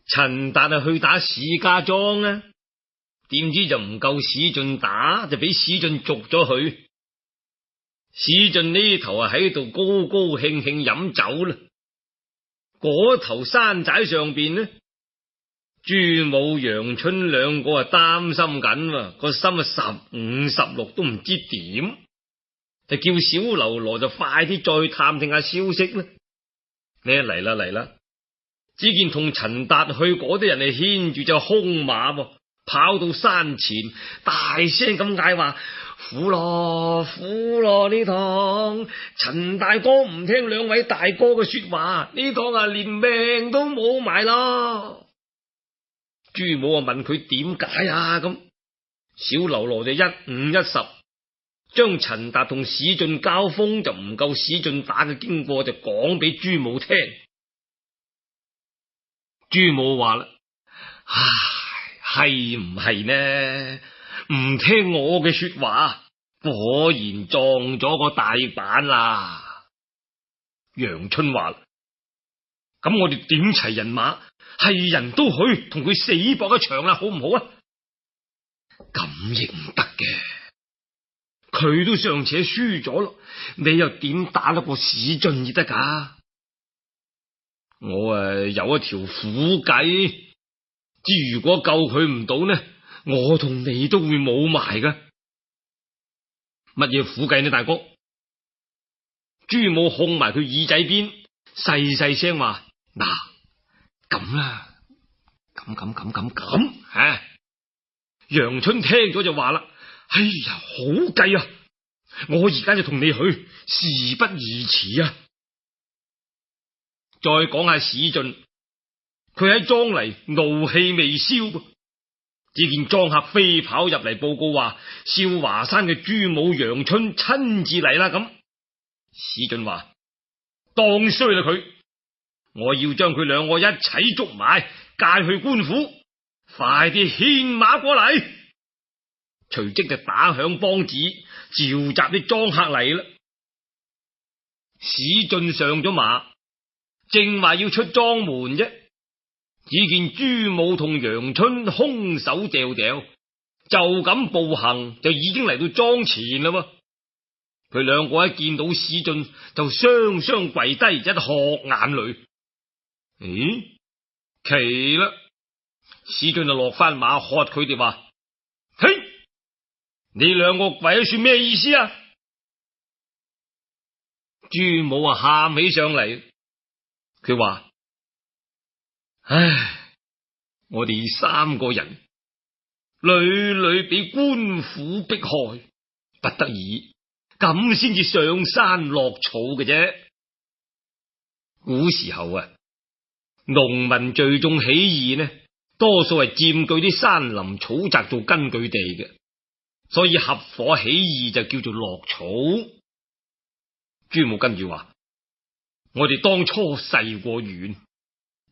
陳達去打史家莊啊，點知就唔夠史進打，就俾史進逐咗去。史進呢頭喺度高高興興飲酒啦，嗰頭山寨上邊呢，朱武、楊春兩個擔心緊，個心15、16都唔知點，就叫小嘍囉就快啲再探聽下消息啦。你嚟啦！只見同陳達去嗰啲人係牽住隻空馬，跑到山前，大聲咁嗌話：苦咯呢趟！陳大哥唔聽兩位大哥嘅說話，呢趟連命都冇埋啦！朱武問佢點解啊？咁小嘍囉就1、5、1、10，將陳達同史進交鋒就唔夠史進打嘅經過就講俾朱武聽。朱武話啦：唉，係唔係呢？唔聽我嘅說話，果然撞咗個大板啦！楊春話啦：咁我哋點齊人馬，係人都去同佢死搏一場啦，好唔好啊？咁亦唔得嘅，佢都尚且輸咗咯，你又點打得過史進至得噶？我有一條苦計，之如果救佢唔到呢，我同你都會冇埋噶。乜嘢苦計呢，大哥？朱武控埋佢耳仔邊，細細聲話：嗱，咁啦，咁。楊春聽咗就話啦：哎呀，好計啊！我而家就同你去，事不宜遲啊！再講下史進，佢喺莊嚟怒氣未消，只見莊客飛跑入嚟報告話，少華山嘅朱武楊春親自嚟啦。咁史進話：當衰啦佢，我要將佢兩個一齊捉埋，介去官府，快啲牽馬過嚟。隨即就打響梆子，召集啲莊客嚟啦。史進上咗馬，正話要出莊門啫，只見朱武同楊春空手掉掉，就咁步行就已經嚟到莊前啦。佢兩個一見到史進就雙雙跪低，一殼眼淚。咦，奇啦！史進就落翻馬，喝佢哋話：嘿，你兩個跪算咩意思啊？朱武喊起上嚟，佢話：唉，我哋三個人屢屢俾官府迫害，不得已咁先至上山落草嘅啫。古時候農民聚眾起義呢，多數係佔據啲山林草澤做根據地嘅，所以合夥起義就叫做落草。朱武跟住話：我哋當初誓過願，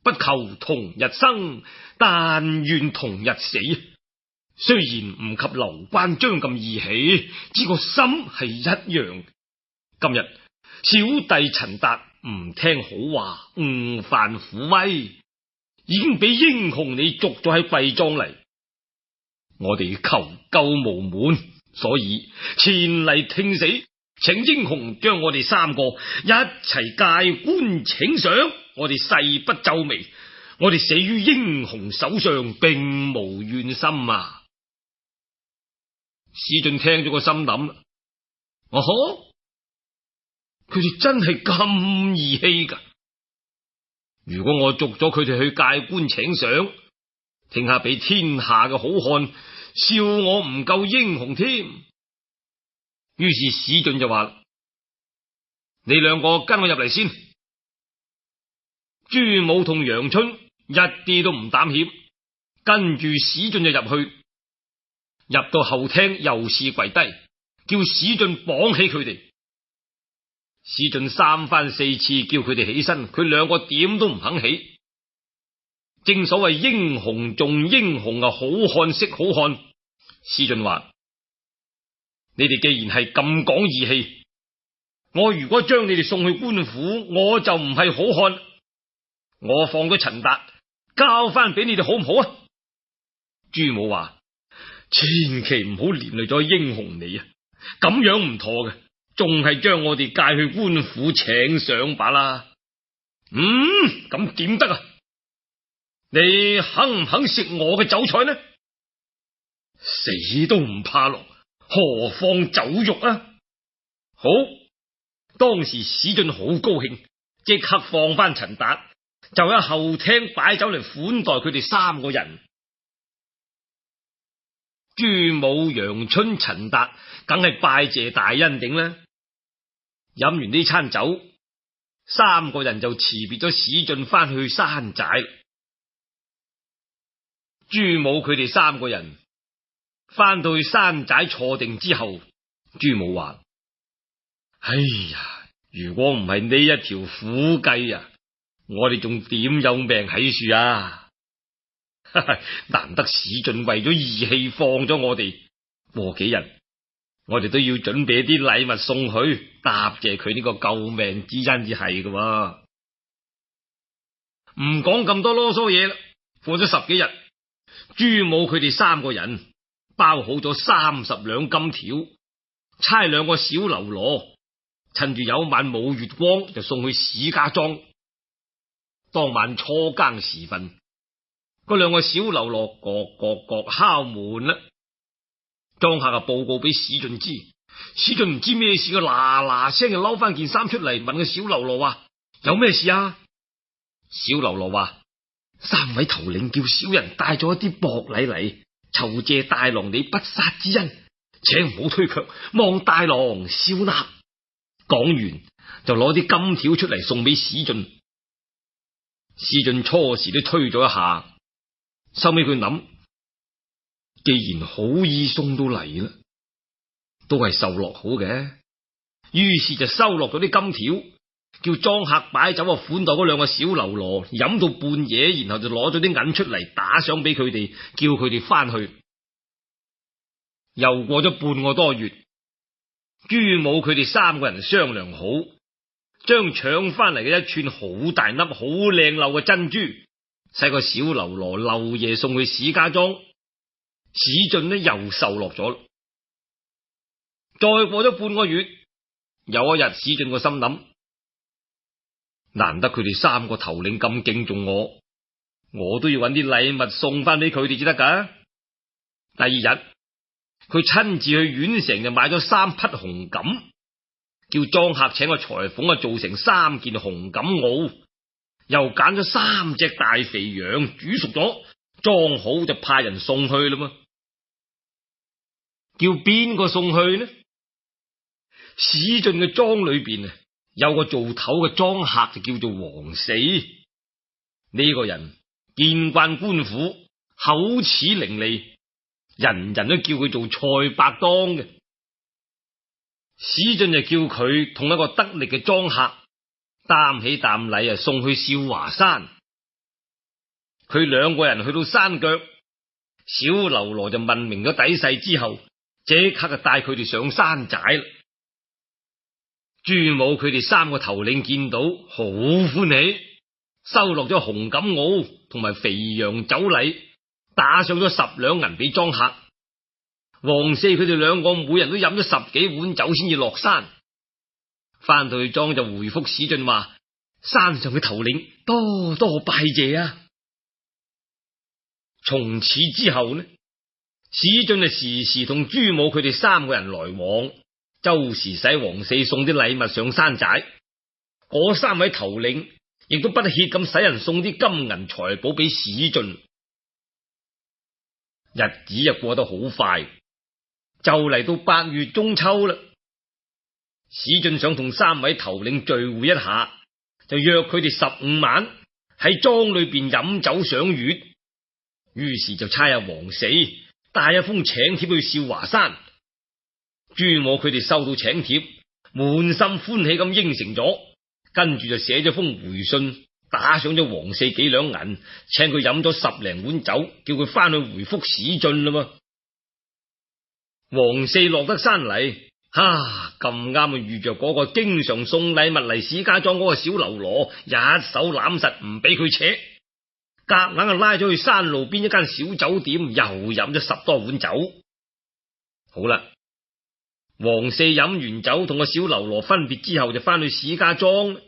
不求同日生，但願同日死。雖然唔及劉關張咁義氣，只個心係一樣。今日小弟陳達唔聽好話，誤犯虎威，已經俾英雄你捉咗喺貴莊嚟。我哋求救無門，所以前嚟聽死，請英雄將我哋三個一齊戒官請賞。我哋誓不皺眉，我哋死於英雄手上，並無怨心啊！史進聽咗個心諗啦，哦呵，佢哋真係咁義氣噶？如果我捉咗佢哋去戒官請賞，聽下俾天下嘅好漢笑我唔夠英雄添。於是史進就話：你兩個跟我入嚟先。朱武同楊春一啲都唔膽怯，跟住史進就入去。入到後廳，又是跪低，叫史進綁起佢哋。史進3番4次叫佢哋起身，佢兩個點都唔肯起。正所謂英雄重英雄啊，好漢識好漢。史進話：你哋既然係咁講義氣，我如果將你哋送去官府，我就唔係好漢。我放咗陳達，交翻俾你哋好唔好啊？朱武話：千祈唔好連累咗英雄你啊，咁樣唔妥嘅，仲係將我哋介去官府請上罷啦。咁點得啊？你肯唔肯食我嘅酒菜呢？死都唔怕落，何況酒肉啊？好，當時史進好高興，即刻放翻陳達，就喺後廳擺酒嚟款待佢哋三個人。朱武、楊春、陳達梗係拜謝大恩頂啦。飲完呢餐酒，三個人就辭別咗史進翻去山寨。朱武佢哋三個人翻到去山寨坐定之後，朱武話：哎呀，如果唔係呢一條苦計啊，我哋仲點有命喺樹啊？難得史進為咗義氣放咗我哋，過幾日我哋都要準備啲禮物送去，答謝佢呢個救命之恩至係㗎。唔講咁多囉嗦嘢啦，過咗10幾日，朱武佢哋三個人包好咗30兩金條，差2個小嘍囉，趁住有晚冇月光就送去史家莊。當晚初更時分，嗰2個小嘍囉各敲門啦。莊客就報告俾史進知，史進唔知咩事，個嗱嗱聲就撈翻件衫出嚟，問個小嘍囉話：有咩事啊？小嘍囉話：3位頭領叫小人帶咗一啲薄禮嚟，酬謝大郎你不殺之恩，請唔好推卻，望大郎笑納。講完就攞啲金條出嚟送俾史進。史進初時都推咗一下，收尾佢諗，既然好意送到嚟啦，都係受落好嘅，於是就收落咗啲金條，叫莊客擺酒啊款待嗰2個小嘍囉，飲到半夜，然後就攞咗啲銀出嚟打賞俾佢哋，叫佢哋翻去。又過咗半個多月，朱武佢哋3個人商量好，將搶翻嚟嘅一串好大粒、好靚漏嘅珍珠，使個小嘍囉漏夜送去史家莊。史進呢又受落咗。再過咗半個月，有一日史進個心諗，難得佢哋3個頭領咁敬重我都要揾啲禮物送翻俾佢哋至得噶。第二日，佢親自去縣城就買咗3匹紅錦，叫莊客請個裁縫啊做成3件紅錦襖，又揀咗3隻大肥羊煮熟咗，裝好就派人送去啦嘛。叫邊個送去呢？史進嘅莊裏邊啊，有個做頭嘅莊客就叫做王四。呢個人見慣官府，口齒伶俐，人人都叫佢做蔡伯當嘅。史進就叫佢同一個得力嘅莊客擔起擔禮啊，送去少華山。佢2個人去到山腳，小嘍囉就問明咗底細之後，即刻就帶佢哋上山寨啦。朱武佢哋3個頭領見到好歡喜，收落咗紅錦襖同埋肥羊酒禮，打上咗10兩銀俾莊客。王四佢哋2個每人都飲咗10幾碗酒先至落山。翻到去莊就回覆史進話：山上嘅頭領多多拜謝啊！從此之後呢，史進就時時同朱武佢哋3個人來往，周時使王四送啲禮物上山寨。嗰3位頭領亦都不歇咁使人送啲金銀財寶俾史進。日子又過得好快，就嚟到8月中秋啦。史進想同3位頭領聚會一下，就約佢哋15晚喺莊裏邊飲酒賞月。於是就差王四帶一封請帖去少華山。朱武佢哋收到請帖，滿心歡喜咁應承咗，跟住就寫咗封回信，打賞咗王四幾兩銀，請佢飲咗10零碗酒，叫佢翻去回覆史進啦嘛。王四落得山嚟，咁啱遇着嗰個經常送禮物嚟史家莊嗰個小嘍囉，一手攬實唔俾佢扯。夾硬拉咗去山路邊一間小酒店，又飲咗10多碗酒。好啦，黃四飲完酒，同個小嘍囉分別之後，就翻去史家莊，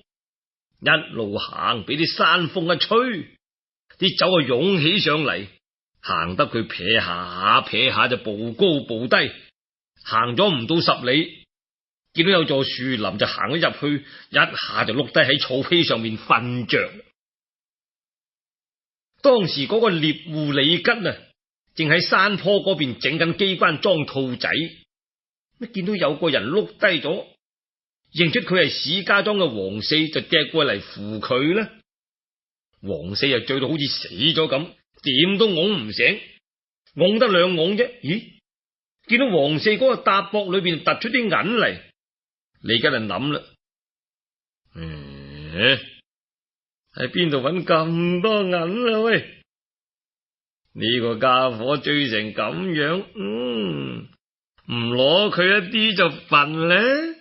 一路行，俾啲山風一吹，啲酒啊湧起上嚟，行得佢撇下撇下就步高步低，行咗唔到10里，見到有座樹林，就行咗入去，一下就碌低喺草坯上面瞓着。當時嗰個獵戶李吉啊，正喺山坡嗰邊整緊機關裝兔仔，乜見到有個人碌低咗，認出佢係史家莊嘅黃四，就趯過嚟扶佢啦。黃四啊醉到好似死咗咁，點都拱唔醒，拱得2拱啫。咦，見到黃四嗰個搭膊裏邊突出啲銀嚟，李吉就諗啦，喺邊度揾咁多銀啦？喂，呢個家伙醉成咁樣，唔攞佢一啲就笨咧。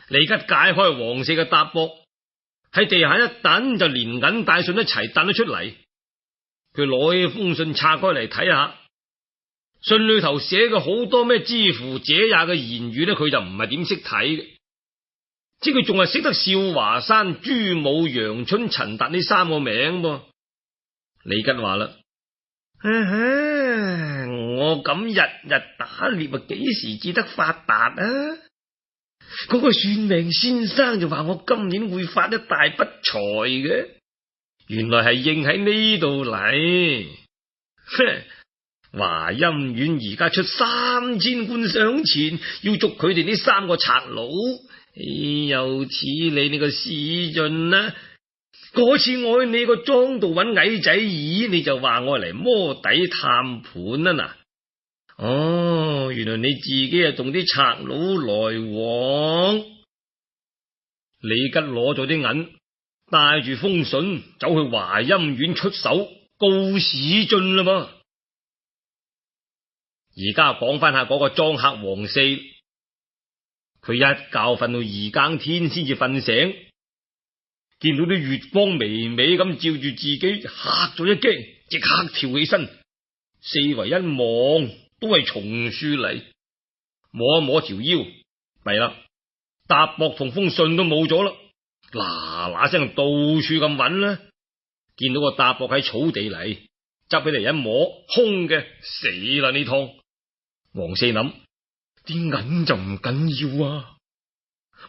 李吉解開黃四嘅搭膊，喺地下一等，就連銀帶信一齊掟咗出嚟。佢攞起封信拆開嚟睇下，信裏頭寫嘅好多咩之乎者也嘅言語咧，佢就唔係點識睇嘅。即佢仲係識得少華山、朱武、楊春、陳達呢3個名噃。李吉話啦，我咁日日打獵啊，幾時至得發達啊？嗰個算命先生就話我今年會發一大筆財嘅，原來係應喺呢度嚟。華陰縣而家出3000貫賞錢，要捉佢哋呢3個賊佬。又似你呢個史進啦，嗰次我喺你個莊度揾矮仔耳，你就話我嚟摸底探盤啊嗱。原來你自己啊同啲賊佬來往。李吉攞咗啲銀，帶住封信走去華陰縣出手告史進啦噃。而家講翻下嗰個莊客黃四。佢一覺瞓到2更天先至瞓醒，見到啲月光微微咁照住自己，嚇咗一驚，即刻跳起身，四圍一望，都係松樹嚟，摸一摸條腰，弊啦，搭膊同封信都冇咗啦，嗱嗱聲到處咁揾啦，見到個搭膊喺草地嚟，執起嚟一摸，空嘅，死啦呢趟。黃四諗，啲銀就唔緊要啊，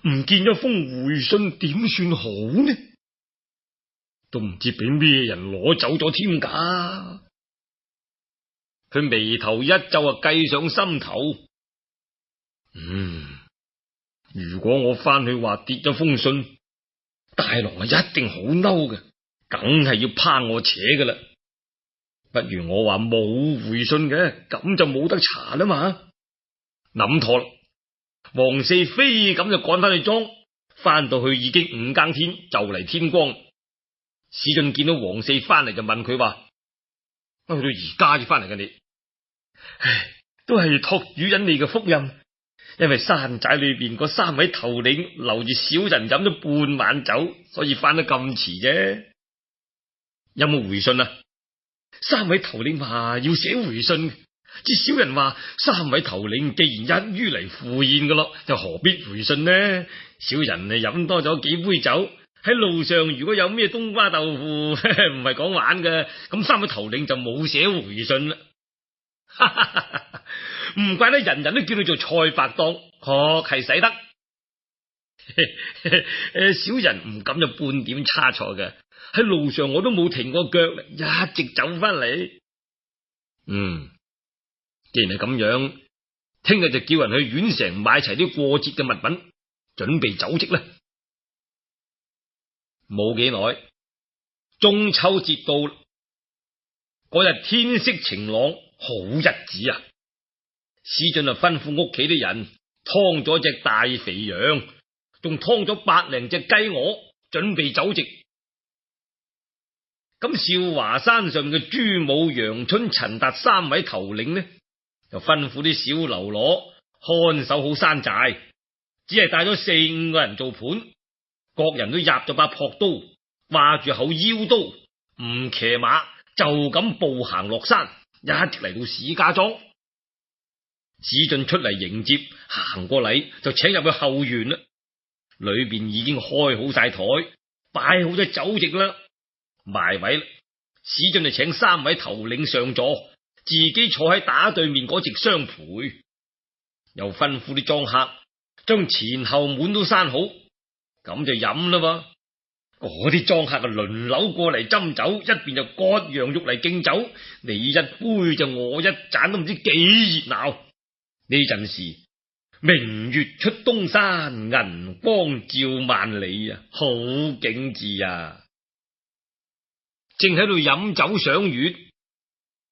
唔見咗封回信點算好呢？都唔知俾咩人攞走咗添㗎。佢眉頭一皺啊，計上心頭。如果我翻去話跌咗封信，大郎啊一定好嬲嘅，梗係要趴我扯㗎啦。不如我話冇回信嘅，咁就冇得查啦嘛。諗妥啦，黃四飛咁就趕翻去莊，翻到去已經5更天，就嚟天光。史進見到黃四翻嚟就問佢話：去到而家先翻嚟嘅你？唉，都係託主人你嘅福蔭，因為山寨裏邊嗰3位頭領留住小人飲咗半晚酒，所以翻得咁遲啫。有冇回信啊？3位頭領話要寫回信，至小人話3位頭領既然一於嚟赴宴噶咯，就何必回信呢？小人飲多咗幾杯酒，喺路上如果有咩冬瓜豆腐，唔係講玩嘅，咁3位頭領就冇寫回信啦。唔怪得人人都叫你做蔡白當，確係使得。小人唔敢有半點差錯嘅，喺路上我都冇停過腳，一直走翻嚟。既然係咁樣，聽日就叫人去縣城買齊啲過節嘅物品，準備酒席啦。冇幾耐，中秋節到，嗰日天色晴朗，好日子啊！史進就吩咐屋企啲人劏咗隻大肥羊，仲劏咗100零隻雞鵝，準備酒席。咁少華山上嘅朱武、楊春、陳達3位頭領呢，就吩咐啲小嘍囉看守好山寨，只係帶咗4、5個人做盤，各人都入咗把朴刀，掛住口腰刀，唔騎馬，就咁步行落山，一直嚟到史家莊。史進出嚟迎接，行過禮就請入去後園啦。裏邊已經開好晒台，擺好咗酒席啦，埋位啦。史進就請3位頭領上座，自己坐喺打對面嗰席相陪，又吩咐啲莊客將前後門都閂好，咁就飲啦噃。嗰啲莊客啊輪流過嚟斟酒，一邊就割羊肉嚟敬酒，你一杯就我一盞，都唔知幾熱鬧。呢陣時明月出東山，銀光照萬里啊，好景致啊！正喺度飲酒賞月，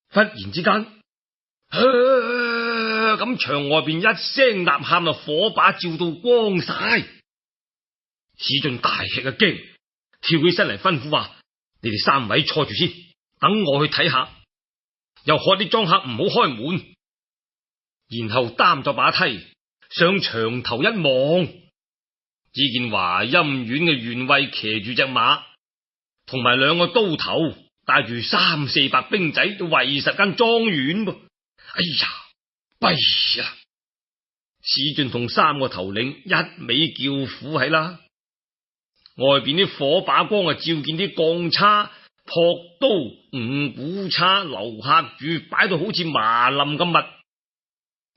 忽然之間，咁牆外邊一聲吶喊啊，火把照到光晒。史進大吃一驚，跳起身嚟吩咐話：你哋3位坐住先，等我去睇下。又喝啲莊客唔好開門，然後擔咗把梯上牆頭一望，只見華陰院嘅縣尉騎住隻馬，同埋2個刀頭，帶住3、4百兵仔，都圍實間莊園噃。哎呀，弊呀！史進同3個頭領一味叫苦喺啦。外邊啲火把光啊，照見啲鋼叉、朴刀、五股叉、流客柱擺到好似麻林咁密。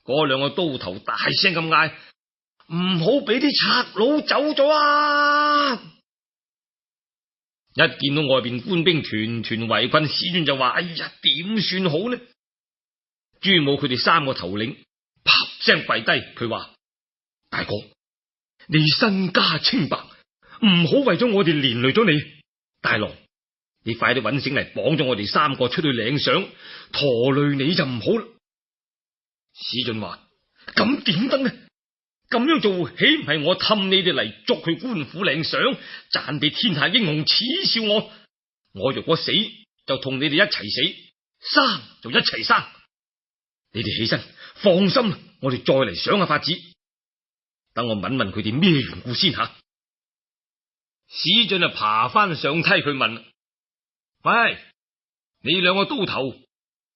嗰2個刀頭大聲咁嗌：唔好俾啲賊佬走咗啊！一見到外邊官兵團團圍困，史進就話：哎呀，點算好呢？朱武佢哋3個頭領啪聲跪低，佢話：大哥，你身家清白，唔好為咗我哋連累咗你。大郎，你快啲揾繩嚟綁咗我哋3個出去領賞，拖累你就唔好啦。史進話：咁點得呢？咁樣做豈唔係我氹你哋嚟捉去官府領賞，賺俾天下英雄恥笑我？我若果死，就同你哋一齊死，生就一齊生。你哋起身，放心，我哋再嚟想下法子。等我問問佢哋咩緣故先吓。史進就爬翻上梯，佢問：喂，你2個刀頭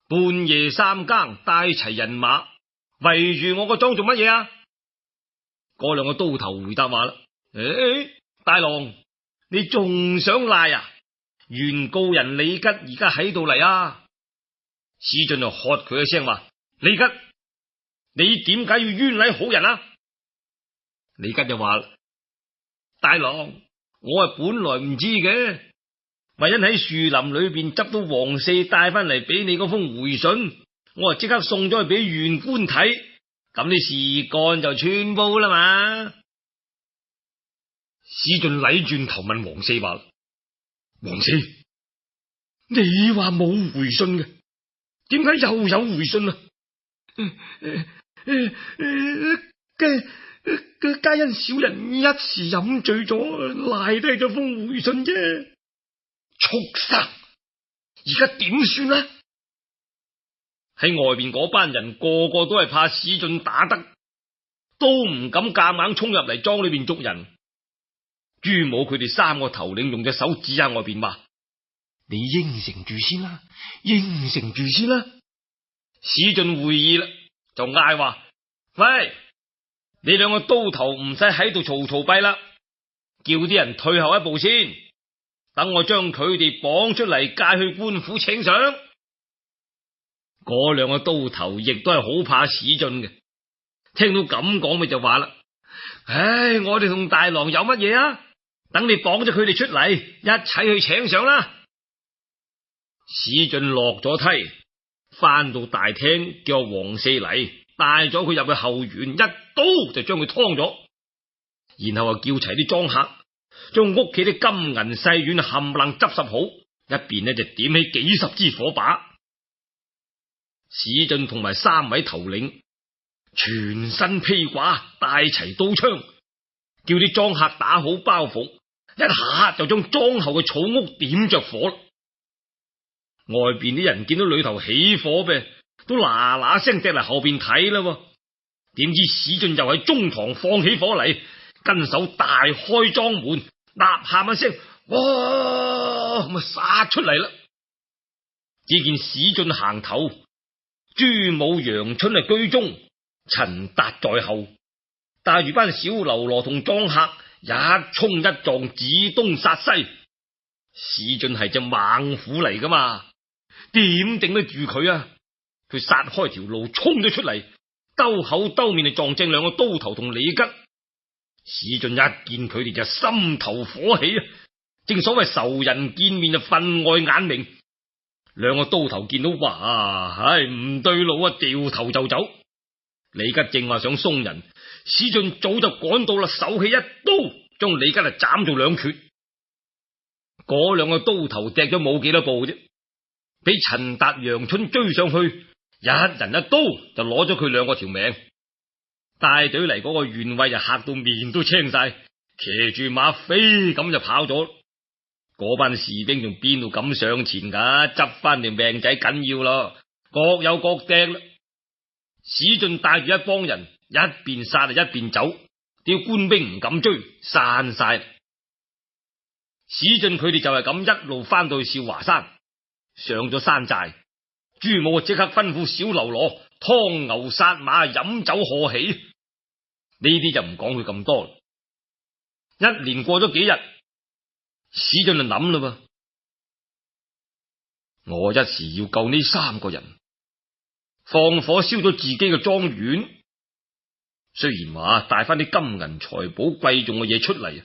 半夜3更帶齊人馬圍住我個莊做乜嘢啊？嗰2個刀頭回答話啦：大郎，你仲想賴啊？原告人李吉而家喺度嚟啊！史進就喝佢一聲話：李吉，你點解要冤枉好人啊？李吉就話：大郎，我本來唔知嘅，唯因喺樹林裏邊執到王四帶翻嚟俾你嗰封回信，我即刻送咗去俾縣官睇，咁你事幹就穿煲啦嘛。史進禮轉頭問王四話：王四，你話冇回信嘅，點解又有回信啊？皆因小人一時飲醉咗，賴低咗封回信啫。畜生，而家點算呢？喺外邊嗰班人個個都係怕史進打得，都唔敢夾硬衝入嚟莊裏邊捉人。朱武佢哋3個頭領用隻手指下外邊話：你應承住先啦，應承住先啦。史進會意啦，就嗌話：喂，你2個刀頭唔使喺度嘈嘈閉啦，叫啲人退後一步先，等我將佢哋綁出嚟，介去官府請賞。嗰2個刀頭亦都係好怕史進嘅，聽到咁講咪就話啦：唉，我哋同大郎有乜嘢啊？等你綁咗佢哋出嚟，一齊去請賞啦。史進落咗梯，翻到大廳，叫王四嚟，帶咗佢入去後園，一刀就將佢劏咗，然後叫齊啲莊客，將屋企啲金銀細軟冚唪唥執拾好，一邊呢就點起幾10支火把。史進同埋3位頭領全身披掛，帶齊刀槍，叫啲莊客打好包袱，一下就將莊後嘅草屋點着火。外邊啲人見到裏頭起火唄，都嗱嗱聲趯嚟後邊睇啦。點知史進又喺中堂放起火嚟，跟手大開莊門，吶喊一聲：哇！咁殺出嚟啦！只見史進行頭，朱武、楊春居中，陳達在後，帶住班小嘍囉同莊客一衝一撞，指東殺西。史進係隻猛虎嚟噶嘛，點頂得住佢啊？佢殺開條路，衝咗出嚟，兜口兜面就撞正兩個刀頭同李吉。史進一見佢哋就心頭火起啊！正所謂仇人見面就分外眼明。兩個刀頭見到哇，唔對路啊，掉頭就走。李吉正話想鬆人，史進早就趕到啦，手起一刀將李吉啊斬做兩決。嗰兩個刀頭趯咗冇幾多步啫，俾陳達、楊春追上去，一人一刀就攞咗佢兩個條命。帶隊嚟嗰個縣尉就嚇到面都青晒，騎住馬飛咁就跑咗。嗰班士兵仲邊度敢上前噶？執翻條命仔緊要咯，各有各掟啦。史進帶住一幫人，一邊殺就一邊走，啲官兵唔敢追，散晒。史進佢哋就係咁一路翻到去少華山，上咗山寨，朱武即刻吩咐小嘍囉劏牛殺馬，飲酒賀喜。呢啲就唔講佢咁多。一連過咗幾日，史進就諗啦噃，我一時要救呢三個人，放火燒咗自己嘅莊園，雖然話帶翻啲金銀財寶貴重嘅嘢出嚟，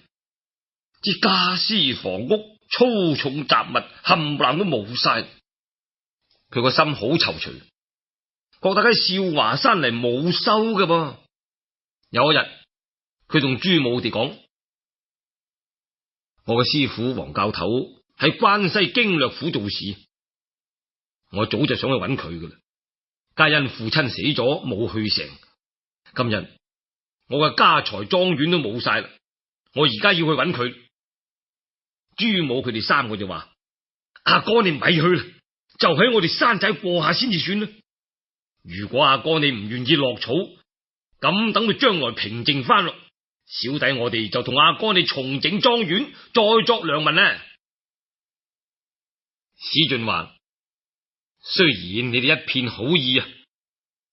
啲家私房屋粗重雜物冚唪唥都冇晒，佢個心好躊躇，覺得喺少華山嚟冇收嘅噃。有一日，佢同朱武哋講：我嘅師傅黃教頭喺關西經略府做事，我早就想去揾佢噶啦，皆因父親死咗冇去成。今日我嘅家財莊園都冇晒啦，我而家要去揾佢。朱武佢哋三個就話：阿哥你咪去啦，就喺我哋山仔過下先至算啦。如果阿哥你唔願意落草，咁等佢將來平靜翻咯，小弟我哋就同阿哥你重整莊園，再作良民呢。史進話：雖然你哋一片好意啊，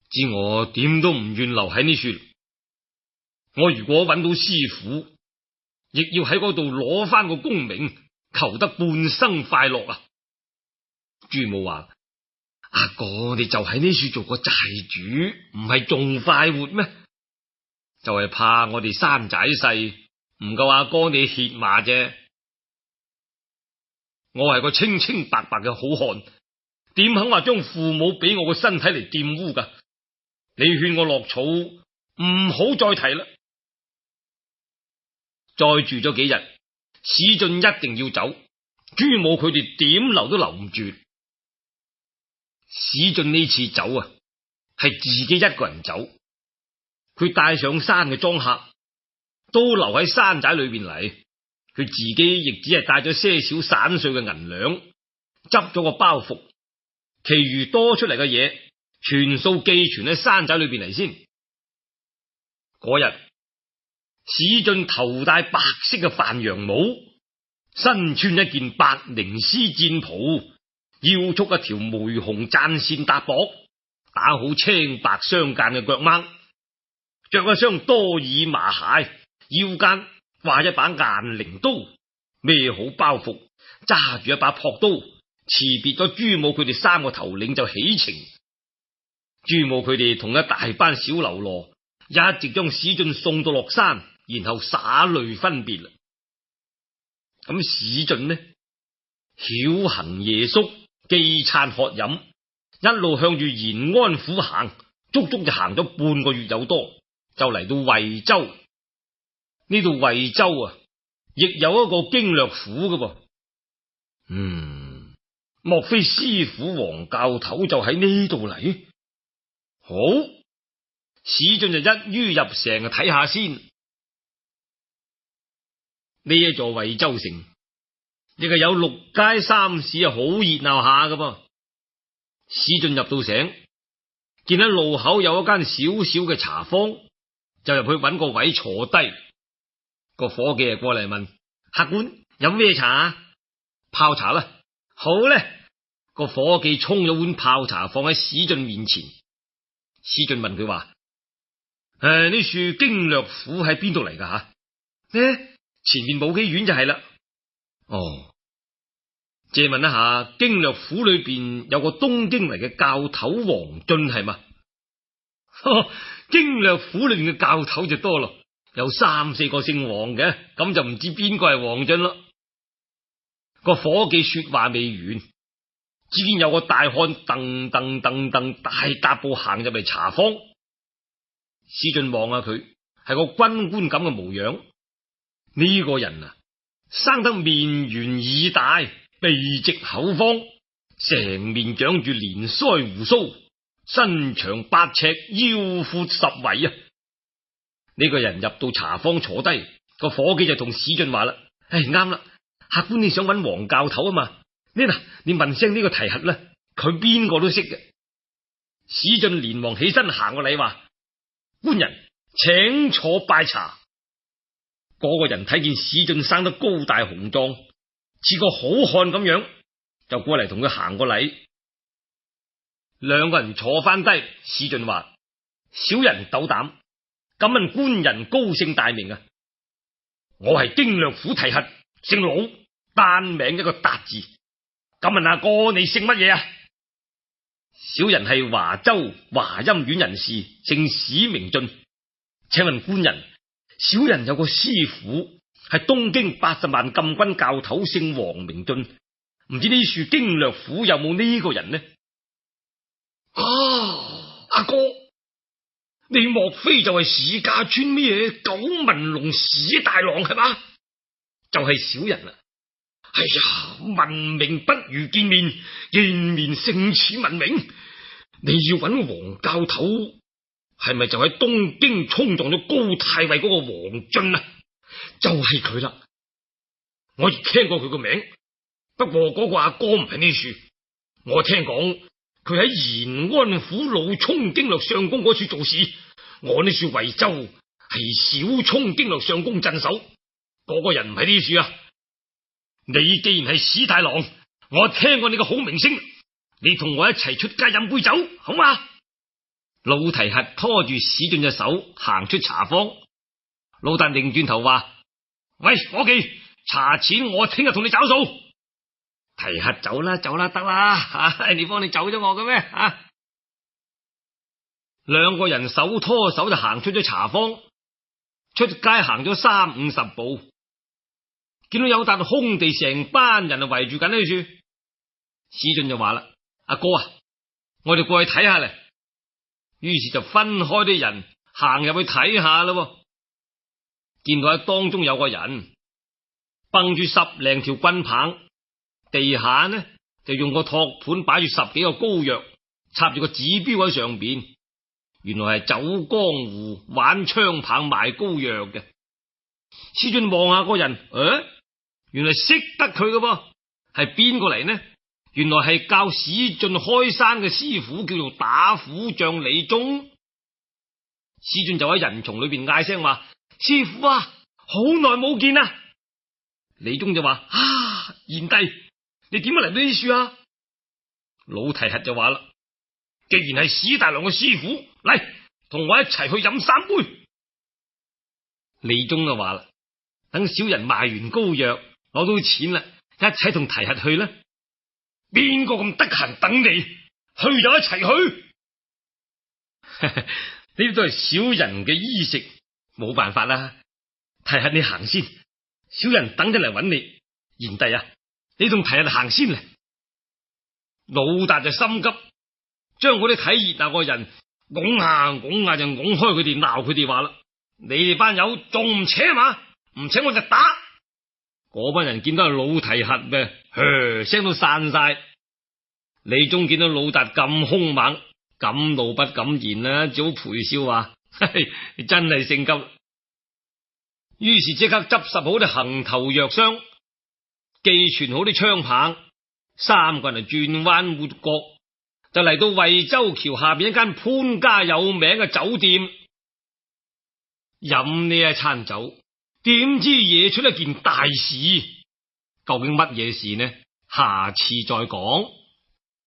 知我點都唔願留喺呢處。我如果揾到師傅，亦要喺嗰度攞翻個功名，求得半生快樂啊！朱武話：阿哥你就喺呢處做個寨主，唔係仲快活咩？就係怕我哋山仔細，唔夠阿哥你歇馬啫。我係個清清白白嘅好漢，點肯話將父母俾我個身體嚟玷污噶？你勸我落草，唔好再提啦。再住咗幾日，史進一定要走，朱武佢哋點留都留唔住。史進呢次走啊，係自己一個人走，佢帶上山嘅莊客都留喺山寨裏邊嚟，佢自己亦只係帶咗些少散碎嘅銀兩，執咗個包袱，其餘多出嚟嘅嘢全數寄存喺山寨裏邊嚟先。嗰日，史進頭戴白色嘅范陽帽，身穿一件白綾絲戰袍，腰束一條玫紅贊線搭膊，打好青白相間嘅腳掹，着一雙多爾麻鞋，腰間掛一把雁翎刀，孭好包袱，揸住一把朴刀，辭別咗朱武佢哋三個頭領就起程。朱武佢哋同一大班小嘍囉一直將史進送到落山，然後灑淚分別啦。咁史進呢，曉行夜宿，飢餐渴飲，一路向住延安府行，足足就行咗半個月有多，就嚟到惠州。呢度惠州啊，亦有一個經略府嘅噃。莫非師傅黃教頭就喺呢度嚟？好，史進就一於入城睇下先。呢一座惠州城，亦係有6街3市啊，好熱鬧下嘅噃。史進入到城，見喺路口有一間小小嘅茶坊，就入去揾個位坐低。個伙計過嚟問：客官飲咩茶？泡茶啦。好咧，個伙計沖咗碗泡茶放喺史進面前。史進問佢話：呢樹經略府喺邊度嚟噶吓？呢前面冇幾遠就係啦。哦，借問一下，經略府裏邊有個東京嚟嘅教頭王進係嘛？經略府裏邊嘅教頭就多咯，有3、4個姓王嘅，咁就唔知邊個係王進咯。個伙計說話未完，只見有個大漢噔噔噔噔大踏步行入嚟茶坊。史進望下佢，係個軍官咁嘅模樣。呢個人啊，生得面圓耳大，鼻直口方，成面長住連腮鬍鬚，身長8尺，腰闊10圍啊！呢個人入到茶坊坐低，個伙計就同史進話啦：啱啦，客官你想揾黃教頭啊嘛？你問聲呢個提轄啦，佢邊個都識嘅。史進連忙起身行個禮話：官人請坐拜茶。嗰個人睇見史進生得高大雄壯，似個好漢咁樣，就過嚟同佢行個禮。兩個人坐翻低，史進話：小人斗膽，敢問官人高姓大名啊？我係經略府提轄，姓魯，單名一個達字。敢問阿哥你姓乜嘢啊？小人係華州華陰縣人士，姓史名進。請問官人，小人有個師傅係東京80萬禁軍教頭，姓王名進，唔知呢處經略府有冇呢個人呢？阿哥，你莫非就係史家村咩九紋龍史大郎係嘛？就係小人啦。哎呀，聞名不如見面，見面勝似聞名。你要揾黃教頭，係咪就喺東京衝撞咗高太尉嗰個王進啊？就係佢啦。我亦聽過佢個名，不過嗰個阿哥唔係呢處。我聽講佢喺延安府老沖經略相公嗰處做事。我呢處惠州係小沖經略相公鎮守，嗰個人唔係呢處啊。你既然係史大郎，我聽過你個好名聲，你同我一齊出街飲杯酒好嘛？老提轄拖住史進隻手行出茶坊。老達擰轉頭話：喂，伙計，茶錢我聽日同你找數。提轄走啦，得啦，你幫你走咗我嘅咩？兩個人手拖手就行出咗茶坊，出街行咗30-50步，見到有笪空地，成班人圍住緊呢處。史進就話啦：阿哥啊，我哋過去睇下嚟。於是就分開啲人行入去睇下咯。見到喺當中有個人掹住10零條軍棒，地下呢就用個托盤擺住10幾個膏藥，插住個指標喺上邊。原來係走江湖玩槍棒賣膏藥嘅。史進望下個人，原來識得佢嘅噃，係邊個嚟呢？原來係教史進開山嘅師傅，叫做打虎將李忠。史進就喺人叢裏邊嗌聲話：師傅啊，好耐冇見啊！李忠就話：賢弟，你點解嚟到呢處啊？老提轄就話啦：既然係史大郎嘅師傅，嚟同我一齊去飲3杯。李忠就話啦：等小人賣完膏藥，攞到錢啦，一齊同提轄去啦。邊個咁得閒等你？去就一齊去。呢啲都係小人嘅衣食，冇辦法啦。提轄你行先，小人等陣嚟揾你。賢弟啊，你同提轄行先嚟。老達就心急，將嗰啲睇熱鬧個人拱下就拱開佢哋，鬧佢哋話啦：你哋班友仲唔請嘛？唔請我就打。嗰班人見到係老提轄咩，聲都散晒。李忠見到老達咁兇猛，敢怒不敢言啦，只好陪笑話：你真係性急。於是即刻執拾好啲行頭藥箱，寄存好啲槍棒，3個人轉彎抹角，就嚟到惠州橋下邊一間潘家有名嘅酒店，飲呢一餐酒。點知惹出一件大事？究竟乜嘢事呢？下次再講。